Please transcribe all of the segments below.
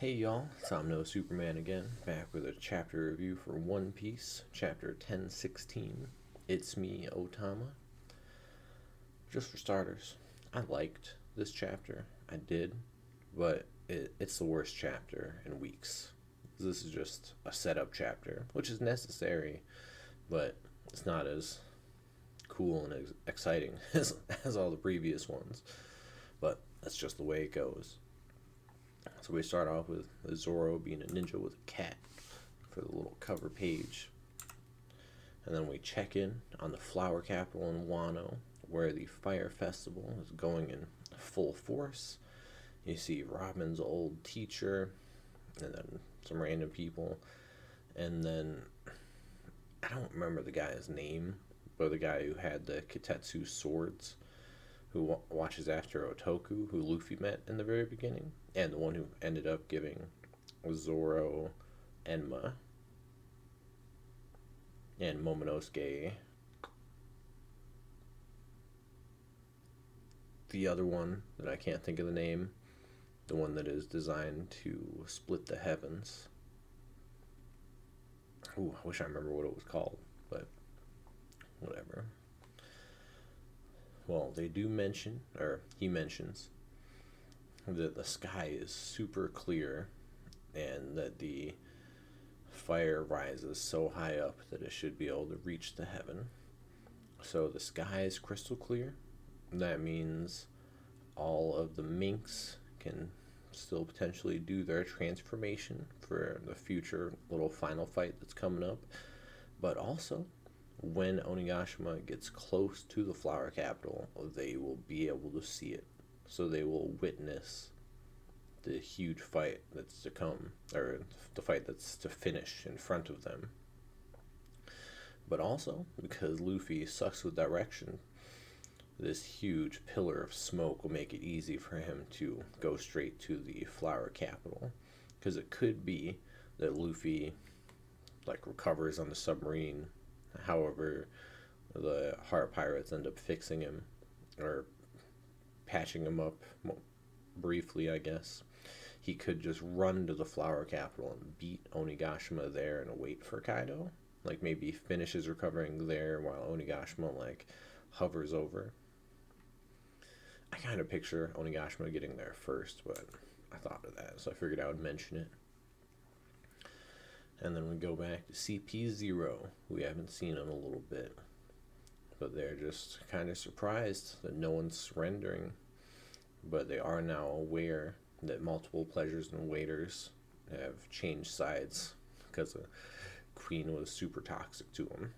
Hey y'all, it's Omno Superman again, back with a chapter review for One Piece, chapter 1016. It's me, Otama. Just for starters, I liked this chapter. I did, but it's the worst chapter in weeks. This is just a setup chapter, which is necessary, but it's not as cool and exciting as all the previous ones. But that's just the way it goes. So we start off with Zoro being a ninja with a cat for the little cover page. And then we check in on the flower capital in Wano, where the fire festival is going in full force. You see Robin's old teacher, and then some random people. And then, I don't remember the guy's name, but the guy who had the Kitetsu swords, who watches after Otoku, who Luffy met in the very beginning, and the one who ended up giving Zoro Enma and Momonosuke the other one that I can't think of the name, the one that is designed to split the heavens. Ooh, I wish I remember what it was called, but whatever. Well, they do mention, or he mentions, that the sky is super clear and that the fire rises so high up that it should be able to reach the heaven. So the sky is crystal clear. That means all of the minks can still potentially do their transformation for the future little final fight that's coming up. But also, when Onigashima gets close to the flower capital, they will be able to see it. So they will witness the huge fight that's to come, or the fight that's to finish in front of them. But also, because Luffy sucks with direction, this huge pillar of smoke will make it easy for him to go straight to the flower capital. Because it could be that Luffy recovers on the submarine. However, the Heart Pirates end up fixing him, or patching him up briefly, I guess. He could just run to the flower capital and beat Onigashima there and wait for Kaido. Maybe finishes recovering there while Onigashima hovers over. I kind of picture Onigashima getting there first, but I thought of that, so I figured I would mention it. And then we go back to CP0, who we haven't seen in a little bit. But they're just kind of surprised that no one's surrendering. But they are now aware that multiple pleasures and waiters have changed sides because the queen was super toxic to them.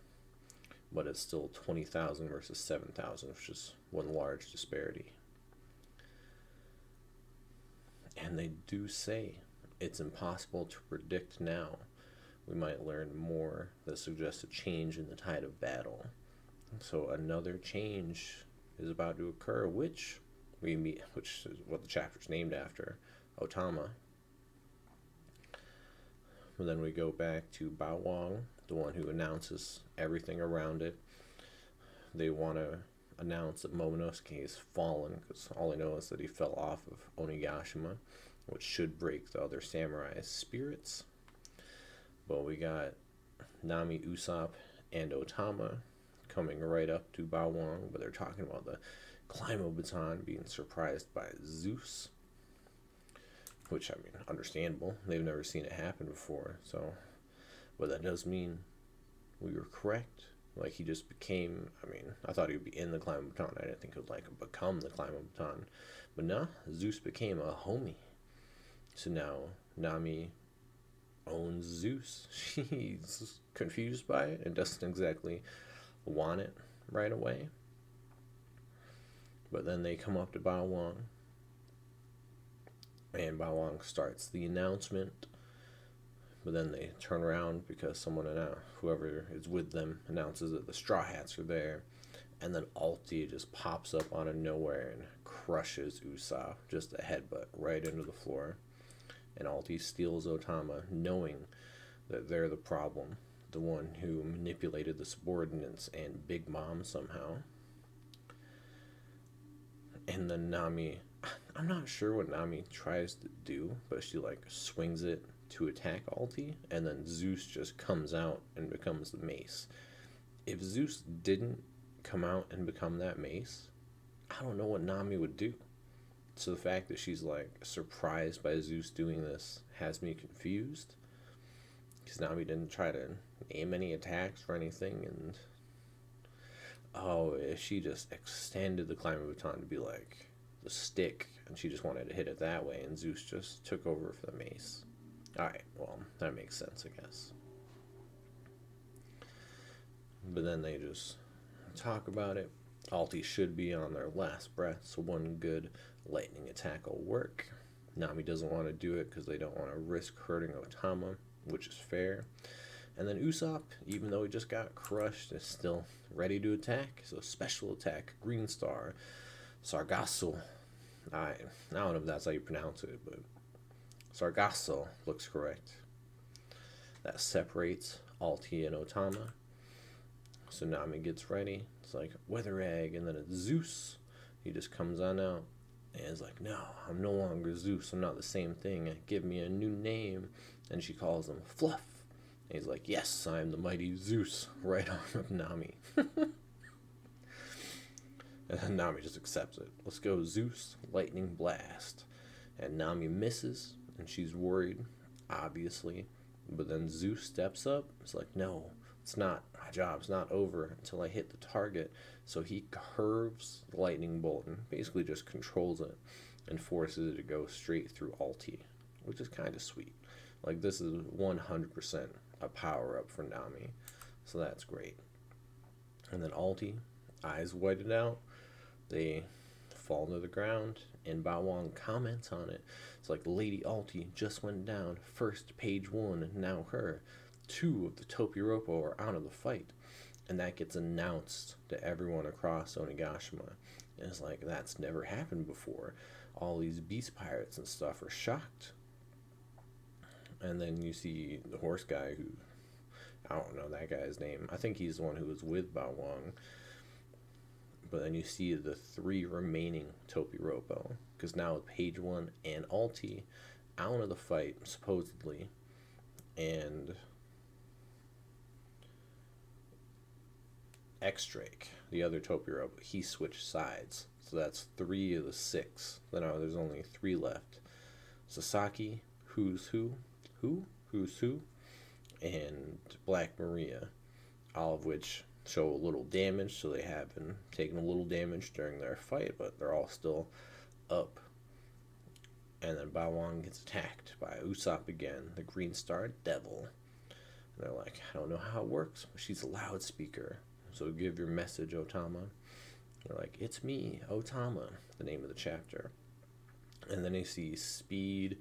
But it's still 20,000 versus 7,000, which is one large disparity. And they do say it's impossible to predict now. We might learn more that suggests a change in the tide of battle. So another change is about to occur, which is what the chapter's named after, Otama. And then we go back to Bawang, the one who announces everything around it. They want to announce that Momonosuke is fallen, because all I know is that he fell off of Onigashima, which should break the other samurai's spirits. But we got Nami, Usopp, and Otama coming right up to Bawang, but they're talking about the Climo baton being surprised by Zeus, which, I mean, understandable. They've never seen it happen before, so, but that does mean we were correct. He just became, I thought he would be in the Climo baton. I didn't think he would, become the Climo baton. But nah, Zeus became a homie. So now, Nami owns Zeus. She's confused by it and doesn't exactly want it right away. But then they come up to Bawang, and Bawang starts the announcement. But then they turn around because whoever is with them announces that the Straw Hats are there. And then Alti just pops up out of nowhere and crushes Usopp, just a headbutt right into the floor. And Alti steals Otama, knowing that they're the problem, the one who manipulated the subordinates and Big Mom somehow. And then Nami, I'm not sure what Nami tries to do, but she like swings it to attack Alti, and then Zeus just comes out and becomes the mace. If Zeus didn't come out and become that mace, I don't know what Nami would do. So the fact that she's like surprised by Zeus doing this has me confused. Because Nami didn't try to aim any attacks or anything, and if she just extended the climbing baton to be like the stick, and she just wanted to hit it that way, and Zeus just took over for the mace. Alright, well, that makes sense, I guess. But then they just talk about it. Alti should be on their last breath, so one good lightning attack will work. Nami doesn't want to do it because they don't want to risk hurting Otama, which is fair. And then Usopp, even though he just got crushed, is still ready to attack. So special attack, Green Star, Sargasso. I don't know if that's how you pronounce it, but Sargasso looks correct. That separates Alti and Otama. So Nami gets ready. It's like Weather Egg, and then it's Zeus. He just comes on out and is like, no, I'm no longer Zeus. I'm not the same thing. Give me a new name. And she calls him Fluff. And he's like, yes, I'm the mighty Zeus, right arm of Nami. And then Nami just accepts it. Let's go, Zeus, lightning blast. And Nami misses, and she's worried, obviously. But then Zeus steps up. It's like, no, it's not. My job's not over until I hit the target. So he curves the lightning bolt and basically just controls it and forces it to go straight through Alti, which is kind of sweet. Like, this is 100% a power-up for Nami. So that's great. And then Alti, eyes whited out. They fall to the ground, and Bawang comments on it. It's like, Lady Alti just went down. First, page 1, now her. 2 of the Topiropo are out of the fight. And that gets announced to everyone across Onigashima. And it's like, that's never happened before. All these beast pirates and stuff are shocked. And then you see the horse guy who, I don't know that guy's name. I think he's the one who was with Bawang. But then you see the 3 remaining Topiropo. Because now with Page 1 and Alti out of the fight, supposedly. And X-Drake, the other Topiropo, he switched sides. So that's 3 of the 6. Then there's only 3 left. Sasaki, Who's Who, and Black Maria, all of which show a little damage, so they have been taking a little damage during their fight, but they're all still up. And then Bawang gets attacked by Usopp again, the Green Star Devil. And they're like, I don't know how it works, but she's a loudspeaker, so give your message, Otama. They're like, it's me, Otama, the name of the chapter. And then they see Speed,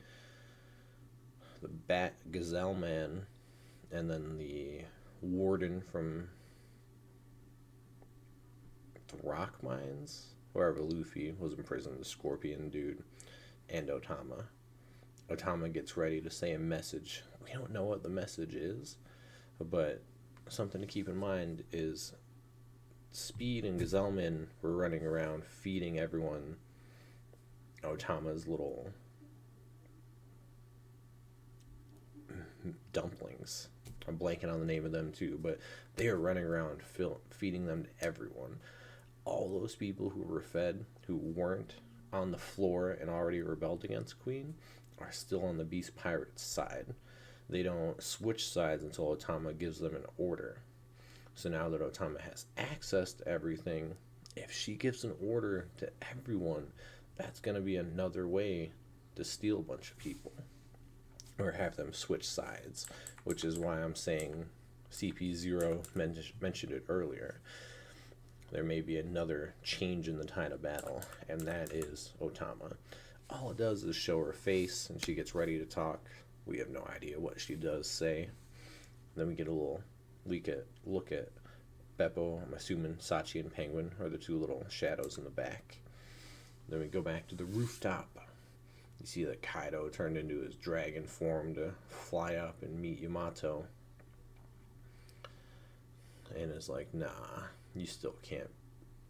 the Bat Gazelle Man, and then the warden from the Rock Mines, wherever Luffy was imprisoned, the Scorpion dude, and Otama. Otama gets ready to say a message. We don't know what the message is, but something to keep in mind is Speed and Gazelman were running around feeding everyone Otama's little dumplings. I'm blanking on the name of them too, but they are running around feeding them to everyone. All those people who were fed, who weren't on the floor and already rebelled against Queen, are still on the Beast Pirates side. They don't switch sides until Otama gives them an order. So now that Otama has access to everything, if she gives an order to everyone, that's going to be another way to steal a bunch of people. Or have them switch sides, which is why I'm saying CP0 mentioned it earlier. There may be another change in the tide of battle, and that is Otama. All it does is show her face, and she gets ready to talk. We have no idea what she does say. Then we get a little look at Beppo. I'm assuming Sachi and Penguin are the 2 little shadows in the back. Then we go back to the rooftop. You see that Kaido turned into his dragon form to fly up and meet Yamato. And is like, nah, you still can't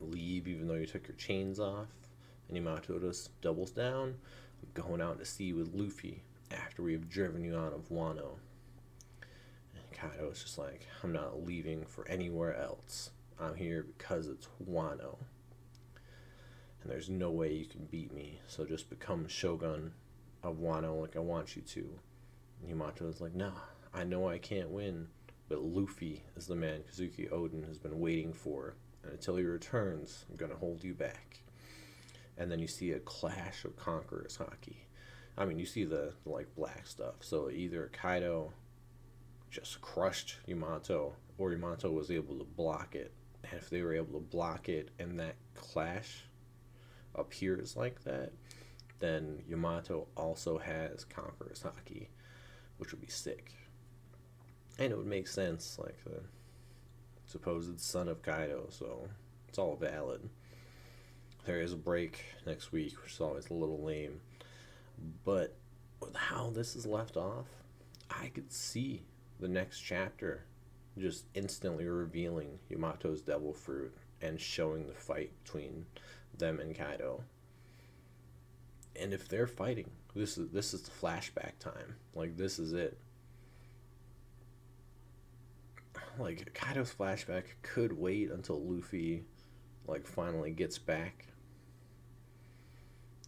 leave even though you took your chains off. And Yamato just doubles down. I'm going out to sea with Luffy after we have driven you out of Wano. And Kaido is just like, I'm not leaving for anywhere else. I'm here because it's Wano. And there's no way you can beat me, so just become Shogun of Wano like I want you to. And Yamato is like, nah, I know I can't win, but Luffy is the man Kazuki Oden has been waiting for, and until he returns, I'm gonna hold you back. And then you see a clash of conquerors haki. I mean, you see the like black stuff. So either Kaido just crushed Yamato, or Yamato was able to block it. And if they were able to block it, and that clash appears like that, then Yamato also has conquerors haki, which would be sick. And it would make sense, like the supposed son of Kaido, so it's all valid. There is a break next week, which is always a little lame. But with how this is left off, I could see the next chapter just instantly revealing Yamato's devil fruit and showing the fight between them and Kaido. And if they're fighting, this is the flashback time. Like, this is it. Like, Kaido's flashback could wait until Luffy like finally gets back.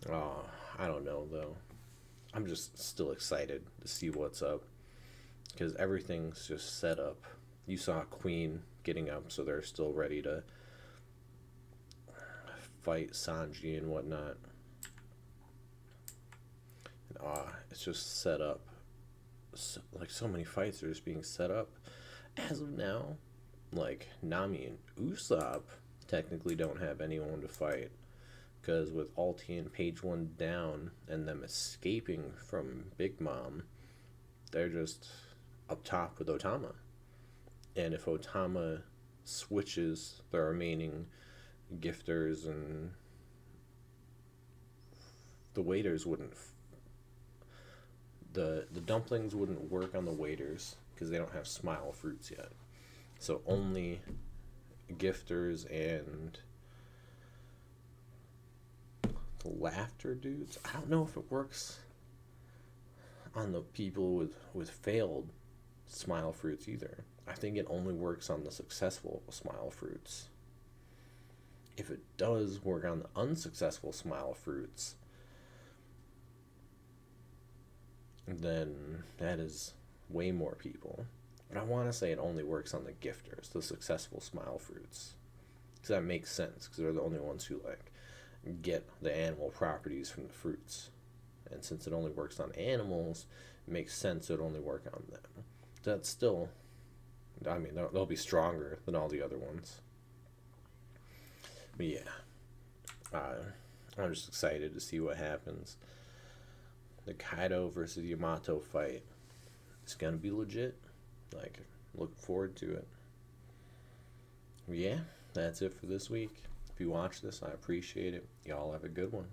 Oh, I don't know though. I'm just still excited to see what's up, because everything's just set up. You saw Queen getting up, so they're still ready to fight Sanji and whatnot. And, it's just set up. So, like, so many fights are just being set up. As of now, like, Nami and Usopp technically don't have anyone to fight, because with Alti and Page One down and them escaping from Big Mom, they're just up top with Otama. And if Otama switches the remaining gifters, and the waiters wouldn't, the dumplings wouldn't work on the waiters because they don't have smile fruits yet. So only gifters and the laughter dudes. I don't know if it works on the people with failed smile fruits either. I think it only works on the successful smile fruits. If it does work on the unsuccessful smile fruits, then that is way more people. But I want to say it only works on the gifters, the successful smile fruits. Because that makes sense, because they're the only ones who like get the animal properties from the fruits. And since it only works on animals, it makes sense it would only work on them. That's still, I mean, they'll be stronger than all the other ones. But yeah, I'm just excited to see what happens. The Kaido versus Yamato fight is going to be legit. Like, look forward to it. But yeah, that's it for this week. If you watch this, I appreciate it. Y'all have a good one.